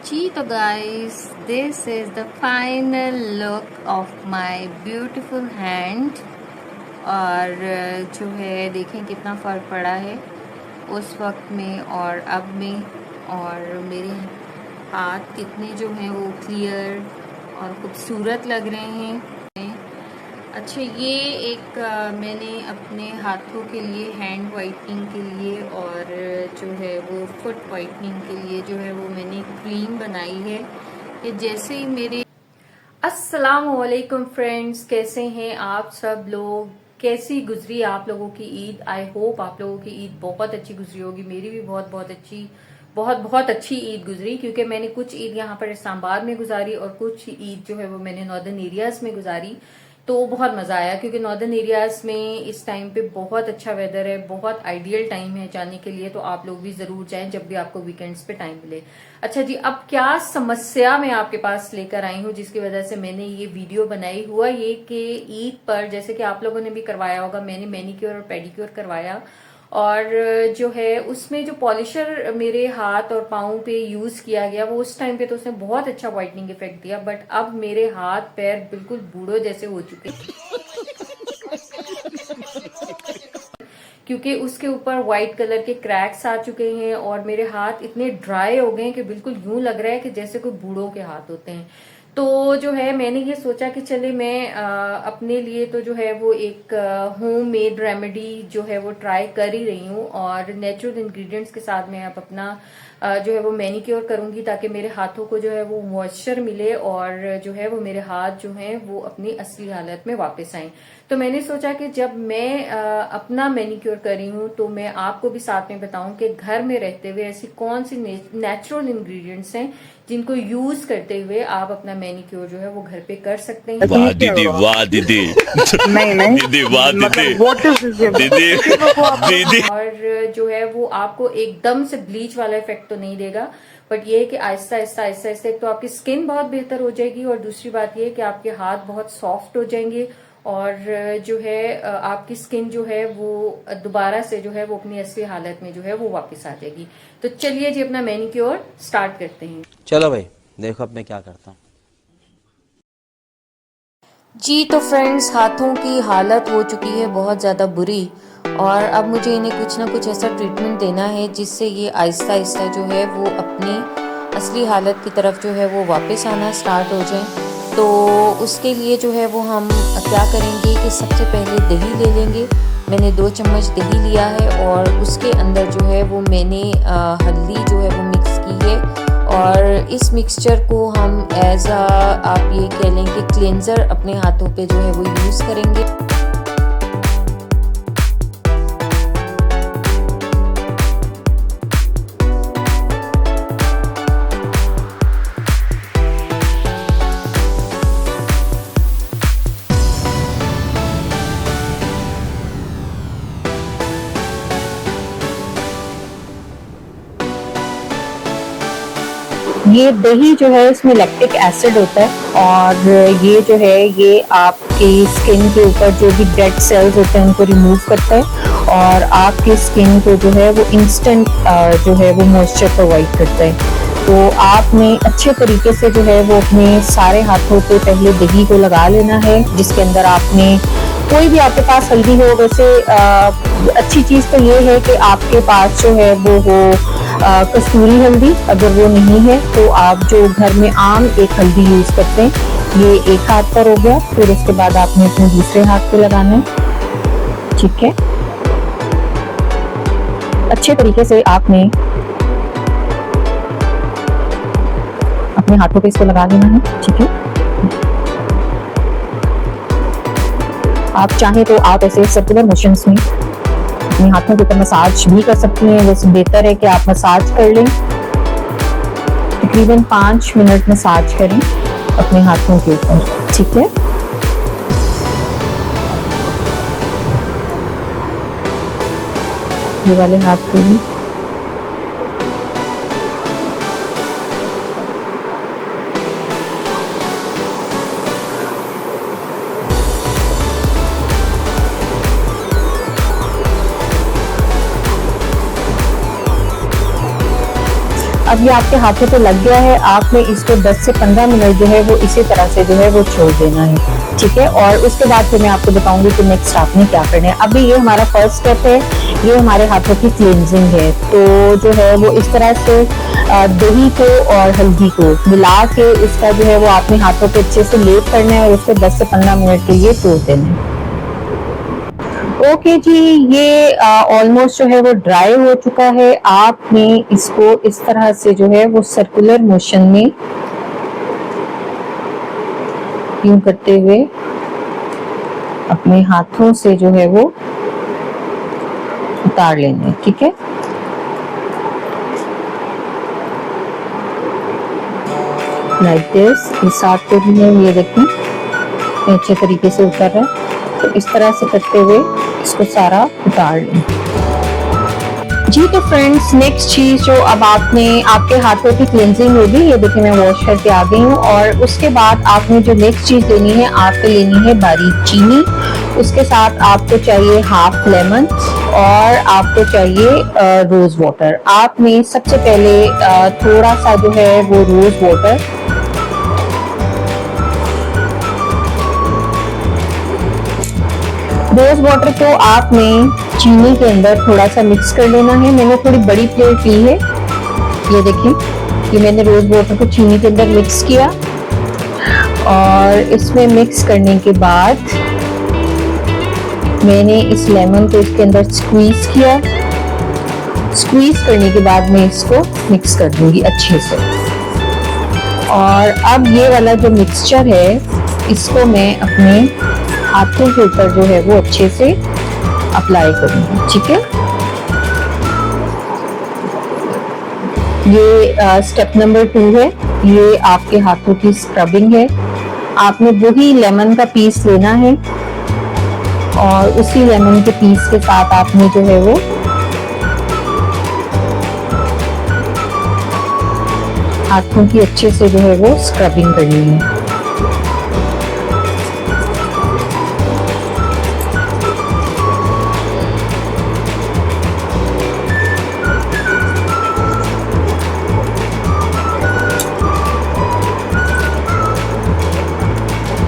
जी तो guys, this is the final look of my beautiful hand. और जो है देखें कितना फ़र्क पड़ा है उस वक्त में और अब में। और मेरे हाथ कितने जो हैं वो क्लियर और खूबसूरत लग रहे हैं। अच्छा, ये एक मैंने अपने हाथों के लिए हैंड वाइटनिंग के लिए और जो है वो फुट वाइटनिंग के लिए जो है वो मैंने क्रीम बनाई है कि जैसे ही मेरे अस्सलामुअलैकुम फ्रेंड्स, कैसे हैं आप सब लोग? कैसी गुजरी आप लोगों की ईद? आई होप आप लोगों की ईद बहुत अच्छी गुजरी होगी। मेरी भी बहुत अच्छी ईद गुजरी, क्योंकि मैंने कुछ ईद यहाँ पर इस्लामाबाद में गुजारी और कुछ ईद जो है वो मैंने नॉर्दर्न एरियाज में गुजारी। तो बहुत मजा आया, क्योंकि नॉर्दर्न एरियाज में इस टाइम पे बहुत अच्छा वेदर है, बहुत आइडियल टाइम है जाने के लिए। तो आप लोग भी जरूर जाएं जब भी आपको वीकेंड्स पे टाइम मिले। अच्छा जी, अब क्या समस्या मैं आपके पास लेकर आई हूँ जिसकी वजह से मैंने ये वीडियो बनाई। हुआ ये कि ईद पर, जैसे कि आप लोगों ने भी करवाया होगा, मैंने मैनिक्योर और पेडिक्योर करवाया। और जो है उसमें जो पॉलिशर मेरे हाथ और पाँव पे यूज किया गया, वो उस टाइम पे तो उसने बहुत अच्छा व्हाइटनिंग इफेक्ट दिया, बट अब मेरे हाथ पैर बिल्कुल बूढ़ों जैसे हो चुके क्योंकि उसके ऊपर व्हाइट कलर के क्रैक्स आ चुके हैं और मेरे हाथ इतने ड्राई हो गए हैं कि बिल्कुल यूं लग रहा है कि जैसे कोई बूढ़ों के हाथ होते हैं। तो जो है मैंने ये सोचा कि चले मैं अपने लिए तो जो है वो एक होम मेड रेमेडी जो है वो ट्राई कर ही रही हूँ, और नेचुरल इंग्रेडिएंट्स के साथ मैं अब अपना जो है वो मैनिक्योर करूंगी, ताकि मेरे हाथों को जो है वो मॉइस्चर मिले और जो है वो मेरे हाथ जो है वो अपनी असली हालत में वापस आए। तो मैंने सोचा कि जब मैं अपना मैनिक्योर कर रही हूँ तो मैं आपको भी साथ में बताऊं कि घर में रहते हुए ऐसी कौन सी नेचुरल इंग्रेडिएंट्स हैं जिनको यूज करते हुए आप अपना मैनिक्योर जो है वो घर पे कर सकते हैं। वाह दीदी, वाह दीदी। नहीं नहीं, दीदी, वाह दीदी। What is this? दीदी, दीदी। और जो है वो आपको एकदम से ब्लीच वाला इफेक्ट तो नहीं देगा, बट ये है कि आहिस्ता आहिस्ता आहिस्ता आहिस्ता एक तो आपकी स्किन बहुत बेहतर हो जाएगी, और दूसरी बात ये है कि आपके हाथ बहुत सॉफ्ट हो जाएंगे, और जो है आपकी स्किन जो है वो दोबारा से जो है वो अपनी असली हालत में जो है वो वापस आ जाएगी। तो चलिए जी अपना मैनिक्योर स्टार्ट करते हैं। चलो भाई, देखो अब मैं क्या करता हूँ। जी तो फ्रेंड्स, हाथों की हालत हो चुकी है बहुत ज़्यादा बुरी, और अब मुझे इन्हें कुछ ना कुछ ऐसा ट्रीटमेंट देना है जिससे ये आहिस्ता आहिस्ता जो है वो अपनी असली हालत की तरफ जो है वो वापस आना स्टार्ट हो जाए। तो उसके लिए जो है वो हम क्या करेंगे कि सबसे पहले दही ले लेंगे। मैंने 2 चम्मच दही लिया है और उसके अंदर जो है वो मैंने हल्दी जो है वो मिक्स की है, और इस मिक्सचर को हम एज आप ये कह लें कि क्लेंजर अपने हाथों पे जो है वो यूज़ करेंगे। ये दही जो है इसमें लैक्टिक एसिड होता है, और ये जो है ये आपकी स्किन के ऊपर जो भी डेड सेल्स होते हैं उनको रिमूव करता है, और आपकी स्किन को जो है वो इंस्टेंट जो है वो मॉइस्चर प्रोवाइड करता है। तो आपने अच्छे तरीके से जो है वो अपने सारे हाथों पे पहले दही को लगा लेना है, जिसके अंदर आपने कोई भी आपके पास हल्दी हो। वैसे अच्छी चीज़ तो ये है कि आपके पास जो है वो हो कस्तूरी हल्दी। अगर वो नहीं है तो आप जो घर में आम एक हल्दी यूज करते हैं, ये एक हाथ पर हो गया। फिर उसके बाद आपने अपने दूसरे हाथ पे लगाना है, ठीक है। अच्छे तरीके से आपने अपने हाथों पे इसको लगा देना है, ठीक है। आप चाहें तो आप ऐसे सर्कुलर मोशंस में अपने हाथों के ऊपर मसाज भी कर सकती हैं। वैसे बेहतर है कि आप मसाज कर लें, तकरीबन 5 मिनट मसाज करें अपने हाथों के ऊपर, ठीक है। ये वाले हाथ पे भी अब ये आपके हाथों पे लग गया है, आपने इसको 10 से 15 मिनट जो है वो इसी तरह से जो है वो छोड़ देना है, ठीक है। और उसके बाद फिर मैं आपको बताऊंगी कि नेक्स्ट आपने क्या करना है। अभी ये हमारा फर्स्ट स्टेप है, ये हमारे हाथों की क्लींजिंग है। तो जो है वो इस तरह से दही को और हल्दी को मिला के इसका जो है वो आपने हाथों पे अच्छे से लेप करना है और उसको 10 से 15 मिनट के लिए छोड़ देना है। ओके जी, ये ऑलमोस्ट जो है वो ड्राई हो चुका है। आपने इसको इस तरह से जो है वो सर्कुलर मोशन में यूं करते हुए अपने हाथों से जो है वो उतार लेना है, ठीक है। लाइक दिस, इस हाथ पे भी है, ये देखें अच्छे तरीके से उतर रहा है। तो इस तरह से करते हुए इसको सारा उतार लें जी। तो फ्रेंड्स, नेक्स्ट चीज जो अब आपके हाथों की क्लींजिंग होगी, ये देखिए मैं वॉश करके आ गई हूँ। और उसके बाद आपने जो नेक्स्ट चीज लेनी है, आपको लेनी है बारीक चीनी। उसके साथ आपको चाहिए हाफ लेमन और आपको चाहिए रोज वाटर। आपने सबसे पहले थोड़ा सा जो है वो रोज वाटर को आपने चीनी के अंदर थोड़ा सा मिक्स कर लेना है। मैंने थोड़ी बड़ी प्लेट ली है, ये देखिए, ये मैंने रोज वाटर को चीनी के अंदर मिक्स किया और इसमें मिक्स करने के बाद मैंने इस लेमन को इसके अंदर स्क्वीज किया। स्क्वीज करने के बाद मैं इसको मिक्स कर दूंगी अच्छे से। और अब ये वाला जो मिक्सचर है, इसको मैं अपने हाथों के ऊपर जो है वो अच्छे से अप्लाई करूंगी, ठीक है। ये स्टेप नंबर 2 है, ये आपके हाथों की स्क्रबिंग है। आपने वही लेमन का पीस लेना है और उसी लेमन के पीस के साथ आपने जो है वो हाथों की अच्छे से जो है वो स्क्रबिंग करनी है।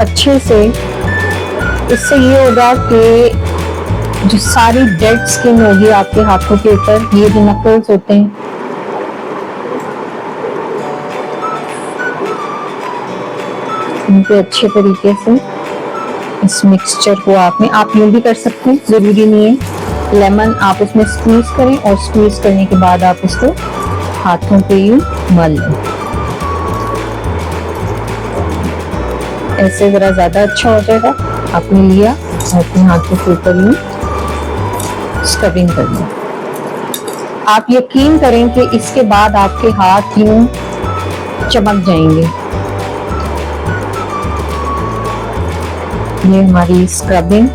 अच्छे से, इससे ये होगा कि जो सारी डेड स्किन होगी आपके हाथों के ऊपर, ये जो नकल्स होते हैं, उन पे अच्छे तरीके से इस मिक्सचर को आप यूं भी कर सकते हैं, जरूरी नहीं है। लेमन आप उसमें स्क्वीज करें और स्क्वीज करने के बाद आप इसको हाथों पे यूं मल लें। ऐसे जरा ज्यादा अच्छा हो जाएगा। आपने लिया और अपने हाथों के ऊपर यूं स्क्रबिंग कर ली। आप यकीन करें कि इसके बाद आपके हाथ यूं चमक जाएंगे। ये हमारी स्क्रबिंग,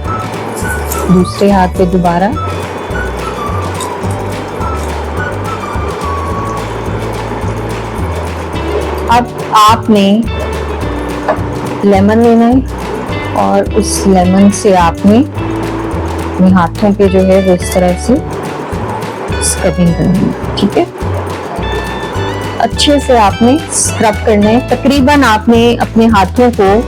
दूसरे हाथ पे दोबारा। अब आपने लेमन लेना है और उस लेमन से आपने अपने हाथों पे जो है वो इस तरह से स्क्रबिंग करनी है, ठीक है। अच्छे से आपने स्क्रब करना है। तकरीबन आपने अपने हाथों को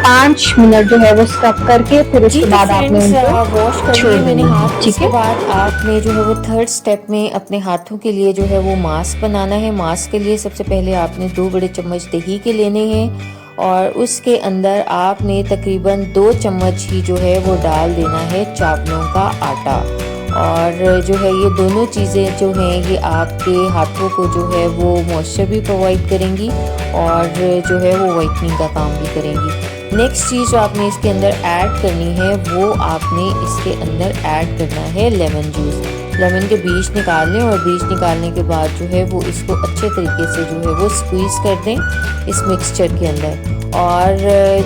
5 मिनट जो है वो स्क्रब करके फिर उसके बाद आपने उनको वॉश कर लिए मैंने हाथ। इसके बाद आपने जो है वो थर्ड स्टेप में अपने हाथों के लिए जो है वो मास्क बनाना है। मास्क के लिए सबसे पहले आपने 2 बड़े चम्मच दही के लेने हैं और उसके अंदर आपने तकरीबन 2 चम्मच ही जो है वो डाल देना है चावलों का आटा। और जो है ये दोनों चीज़ें जो हैं ये आपके हाथों को जो है वो मॉइस्चर भी प्रोवाइड करेंगी और जो है वो वाइटनिंग का काम भी करेंगी। नेक्स्ट चीज़ जो आपने इसके अंदर ऐड करनी है वो आपने इसके अंदर ऐड करना है लेमन जूस। लेमन के बीज निकाल लें और बीज निकालने के बाद जो है वो इसको अच्छे तरीके से जो है वो स्क्वीज़ कर दें इस मिक्सचर के अंदर। और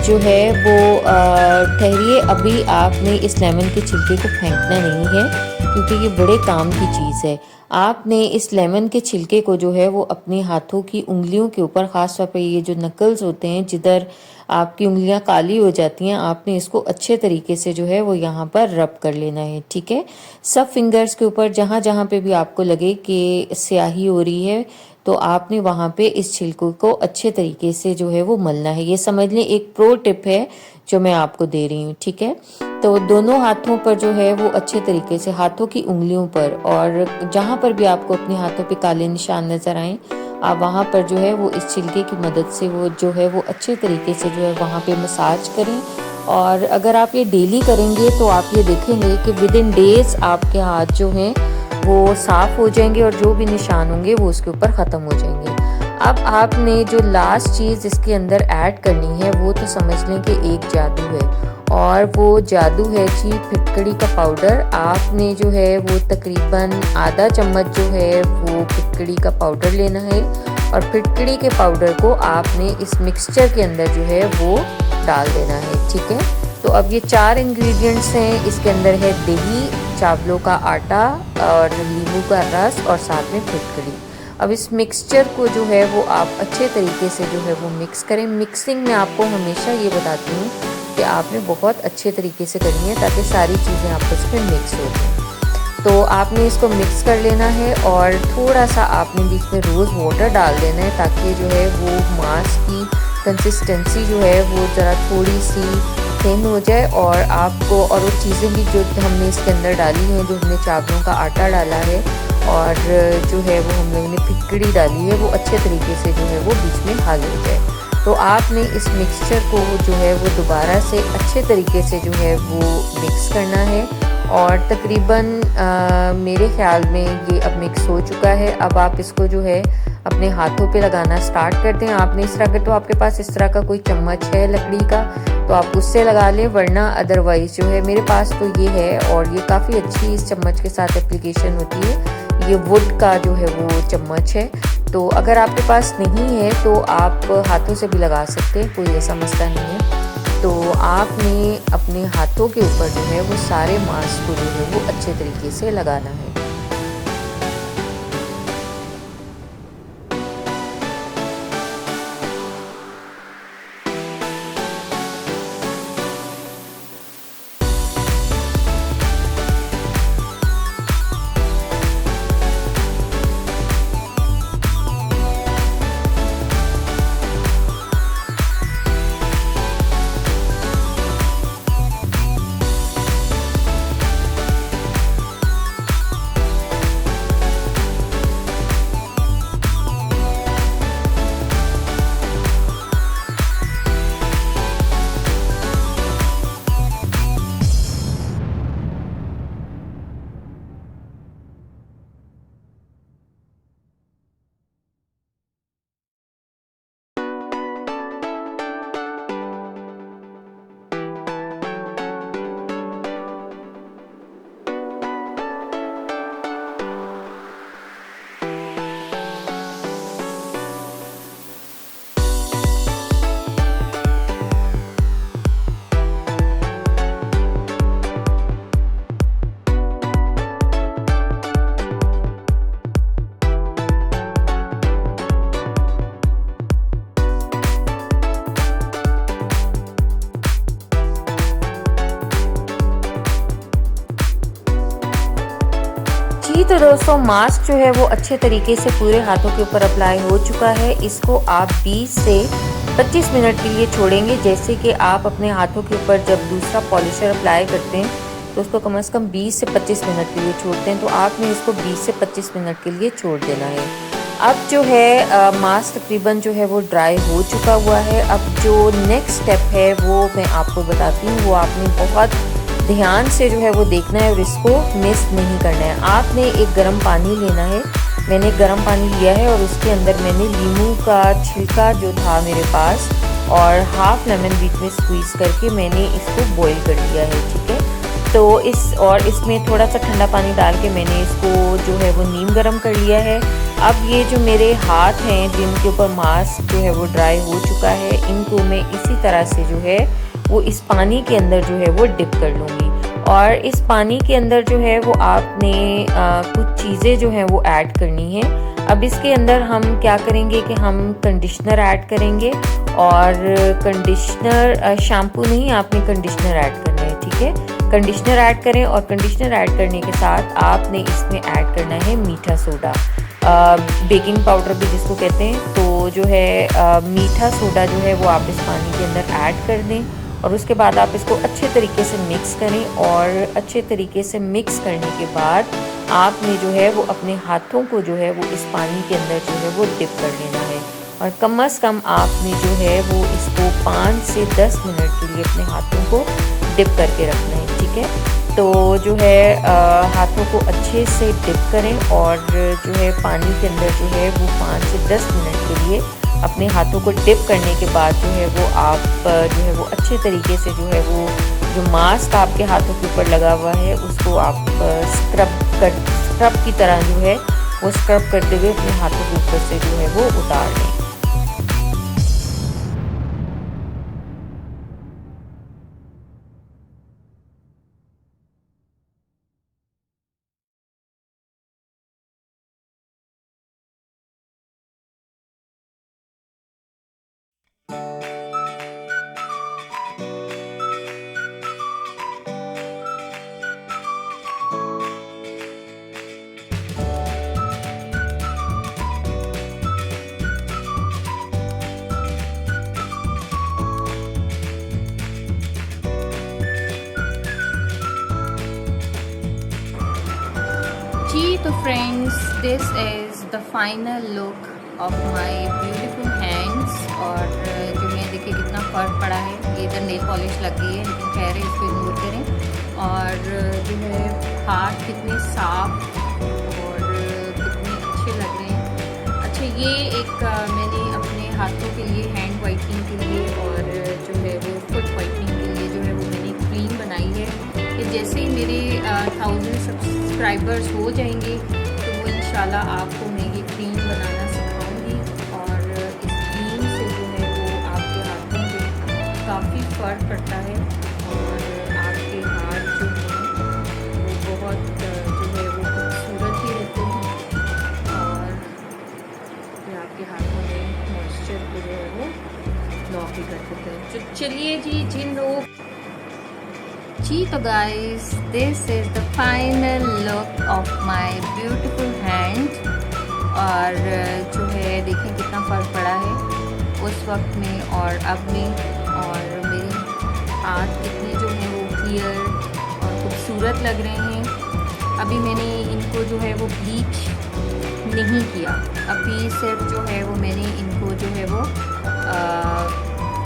जो है वो ठहरिए, अभी आपने इस लेमन के छिलके को फेंकना नहीं है क्योंकि ये बड़े काम की चीज़ है। आपने इस लेमन के छिलके को जो है वो अपने हाथों की उंगलियों के ऊपर, ख़ास तौर पे ये जो नकल्स होते हैं जिधर आपकी उंगलियां काली हो जाती हैं, आपने इसको अच्छे तरीके से जो है वो यहाँ पर रब कर लेना है, ठीक है। सब फिंगर्स के ऊपर जहाँ जहाँ पे भी आपको लगे कि स्याही हो रही है तो तो आपने वहाँ पे इस छिलके को अच्छे तरीके से जो है वो मलना है। ये समझ लें एक प्रो टिप है जो मैं आपको दे रही हूँ, ठीक है। तो दोनों हाथों पर जो है वो अच्छे तरीके से, हाथों की उंगलियों पर, और जहाँ पर भी आपको अपने हाथों पे काले निशान नज़र आए, आप वहाँ पर जो है वो इस छिलके की मदद से वो जो है वो अच्छे तरीके से जो है वहाँ पे मसाज करें। और अगर आप ये डेली करेंगे तो आप ये देखेंगे कि विद इन डेज आपके हाथ जो हैं वो साफ़ हो जाएंगे और जो भी निशान होंगे वो उसके ऊपर ख़त्म हो जाएंगे। अब आपने जो लास्ट चीज़ इसके अंदर ऐड करनी है वो तो समझ लें कि एक जादू है, और वो जादू है जी फिटकड़ी का पाउडर। आपने जो है वो तकरीबन आधा चम्मच जो है वो फिटकड़ी का पाउडर लेना है, और फिटकड़ी के पाउडर को आपने इस मिक्सचर के अंदर जो है वो डाल देना है, ठीक है। तो अब ये 4 इंग्रेडिएंट्स हैं। इसके अंदर है दही, चावलों का आटा और नींबू का रस और साथ में फिटकड़ी। अब इस मिक्सचर को जो है वो आप अच्छे तरीके से जो है वो मिक्स करें। मिक्सिंग में आपको हमेशा ये बताती हूँ कि आपने बहुत अच्छे तरीके से करनी है ताकि सारी चीज़ें आपस में मिक्स हो जाएं। तो आपने इसको मिक्स कर लेना है और थोड़ा सा आपने बीच में रोज़ वाटर डाल देना है ताकि जो है वो मांस की कंसिस्टेंसी जो है वो ज़रा थोड़ी सी थिन हो जाए। और आपको और वो चीज़ें भी जो हमने इसके अंदर डाली हैं, जो हमने चावलों का आटा डाला है और जो है वो हम लोगों ने फिटकड़ी डाली है, वो अच्छे तरीके से जो है वो बीच में हाल हो जाए। तो आपने इस मिक्सचर को जो है वो दोबारा से अच्छे तरीके से जो है वो मिक्स करना है। और तकरीबन मेरे ख्याल में ये अब मिक्स हो चुका है। अब आप इसको जो है अपने हाथों पे लगाना स्टार्ट कर दें। आपने इस तरह के, तो आपके पास इस तरह का कोई चम्मच है लकड़ी का तो आप उससे लगा लें, वरना अदरवाइज़ जो है मेरे पास तो ये है और ये काफ़ी अच्छी इस चम्मच के साथ एप्लीकेशन होती है। ये वुड का जो है वो चम्मच है, तो अगर आपके पास नहीं है तो आप हाथों से भी लगा सकते हैं, कोई ऐसा मसला नहीं है। तो आपने अपने हाथों के ऊपर जो है वो सारे मांस को जो है वो अच्छे तरीके से लगाना है। तो दोस्तों मास्क जो है वो अच्छे तरीके से पूरे हाथों के ऊपर अप्लाई हो चुका है। इसको आप 20 से 25 मिनट के लिए छोड़ेंगे। जैसे कि आप अपने हाथों के ऊपर जब दूसरा पॉलिशर अप्लाई करते हैं तो उसको कम से कम 20 से 25 मिनट के लिए छोड़ते हैं, तो आपने इसको 20 से 25 मिनट के लिए छोड़ देना है। अब जो है मास्क तकरीबन जो है वो ड्राई हो चुका हुआ है। अब जो नेक्स्ट स्टेप है वो मैं आपको बताती हूँ, वो आपने बहुत ध्यान से जो है वो देखना है और इसको मिस नहीं करना है। आपने एक गर्म पानी लेना है। मैंने गर्म पानी लिया है और उसके अंदर मैंने नींबू का छिलका जो था मेरे पास और हाफ लेमन बीच में स्क्वीज़ करके मैंने इसको बॉईल कर लिया है, ठीक है। तो इसमें थोड़ा सा ठंडा पानी डाल के मैंने इसको जो है वो नीम गर्म कर लिया है। अब ये जो मेरे हाथ हैं जिनके ऊपर मास्क जो है वो ड्राई हो चुका है, इनको मैं इसी तरह से जो है वो इस पानी के अंदर जो है वो डिप कर लूँगी। और इस पानी के अंदर जो है वो आपने कुछ चीज़ें जो हैं वो ऐड करनी है। अब इसके अंदर हम क्या करेंगे कि हम कंडीशनर ऐड करेंगे, और कंडीशनर शैम्पू नहीं, आपने कंडीशनर ऐड करना है, ठीक है। कंडीशनर ऐड करें और कंडीशनर ऐड करने के साथ आपने इसमें ऐड करना है मीठा सोडा, बेकिंग पाउडर भी जिसको कहते हैं। तो जो है मीठा सोडा जो है वो आप इस पानी के अंदर ऐड कर दें और उसके बाद आप इसको अच्छे तरीके से मिक्स करें। और अच्छे तरीके से मिक्स करने के बाद आपने जो है वो अपने हाथों को जो है वो इस पानी के अंदर जो है वो डिप कर लेना है और कम से कम आपने जो है वो इसको 5 से 10 मिनट के लिए अपने हाथों को डिप करके रखना है, ठीक है। तो जो है हाथों को अच्छे से डिप करें और जो है पानी के अंदर जो है वो 5 से 10 मिनट के लिए अपने हाथों को डिप करने के बाद जो है वो आप जो है वो अच्छे तरीके से जो है वो जो मास्क आपके हाथों के ऊपर लगा हुआ है उसको आप स्क्रब की तरह जो है वो स्क्रब करते हुए अपने हाथों के ऊपर से जो है वो उतार लें। जी तो friends, this is the final look of my beautiful hands. और जो है देखिए कितना फ़र्क पड़ा है। ये इधर नेल पॉलिश लग गई है लेकिन खैर है, इसको इग्नोर करें। और जो है हाथ कितने साफ और कितने अच्छे लग रहे हैं। अच्छा, ये एक मैंने अपने हाथों के लिए हैंड वाइटनिंग के लिए और जो है वो फुट वाइटनिंग के लिए जो है वो मैंने क्रीम बनाई है कि जैसे ही मेरे 1000 सब्सक्राइबर्स हो जाएंगे तो वो इंशाल्लाह आपको मैं ये क्रीम बनाना सिखाऊंगी। और इस क्रीम से जो है वो आपके हाथों में काफ़ी फ़र्क पड़ता है और आपके हाथ जो हैं वो बहुत जो है वो खूबसूरत ही रहते हैं और ये आपके हाथों में मॉइस्चर को जो है वो लॉक भी कर देते हैं। तो चलिए जिन लोग तो guys, this is the final look of my beautiful hand. और जो है देखें कितना फ़र्क पड़ा है उस वक्त में और अब में। और मेरे हाथ कितने जो हैं वो क्लियर और खूबसूरत लग रहे हैं। अभी मैंने इनको जो है वो ब्लीच नहीं किया, अभी सिर्फ जो है वो मैंने इनको जो है वो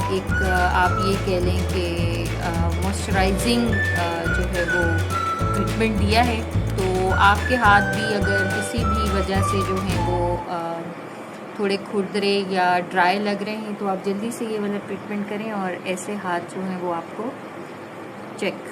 एक आप ये कह लें कि मॉइस्चराइजिंग जो है वो ट्रीटमेंट दिया है। तो आपके हाथ भी अगर किसी भी वजह से जो है वो थोड़े खुरदरे या ड्राई लग रहे हैं तो आप जल्दी से ये वाला ट्रीटमेंट करें और ऐसे हाथ जो हैं वो आपको चेक